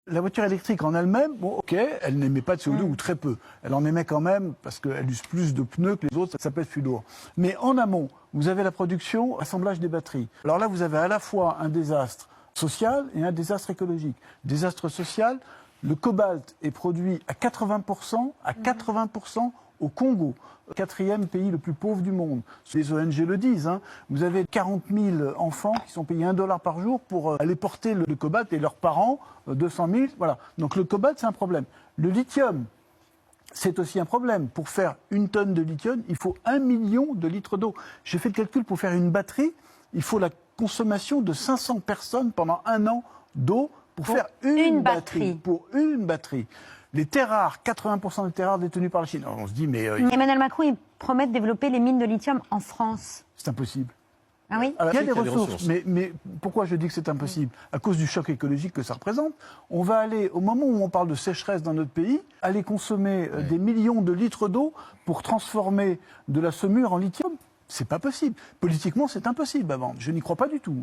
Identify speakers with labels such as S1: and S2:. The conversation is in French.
S1: La voiture électrique en elle-même, bon, ok, elle n'émet pas de CO2 ou très peu. Elle en émet quand même parce qu'elle use plus de pneus que les autres, ça pèse plus lourd. Mais en amont, vous avez la production, l'assemblage des batteries. Alors là, vous avez à la fois un désastre social et un désastre écologique. Désastre social, le cobalt est produit à 80%, au Congo, quatrième pays le plus pauvre du monde. Les ONG le disent, hein. Vous avez 40 000 enfants qui sont payés $1 par jour pour aller porter le cobalt et leurs parents 200 000. Voilà. Donc le cobalt, c'est un problème. Le lithium, c'est aussi un problème. Pour faire 1 tonne de lithium, il faut 1 million de litres d'eau. J'ai fait le calcul, pour faire une batterie, il faut la consommation de 500 personnes pendant 1 an d'eau pour faire une batterie. Pour une batterie. Les terres rares, 80% des terres rares détenues par la Chine. Alors on se dit, mais...
S2: Emmanuel Macron, il promet de développer les mines de lithium en France.
S1: C'est impossible.
S2: Ah oui?
S1: Alors, il y a des ressources, mais pourquoi je dis que c'est impossible? À cause du choc écologique que ça représente. On va aller, au moment où on parle de sécheresse dans notre pays, aller consommer des millions de litres d'eau pour transformer de la saumure en lithium. C'est pas possible. Politiquement, c'est impossible à vendre. Je n'y crois pas du tout.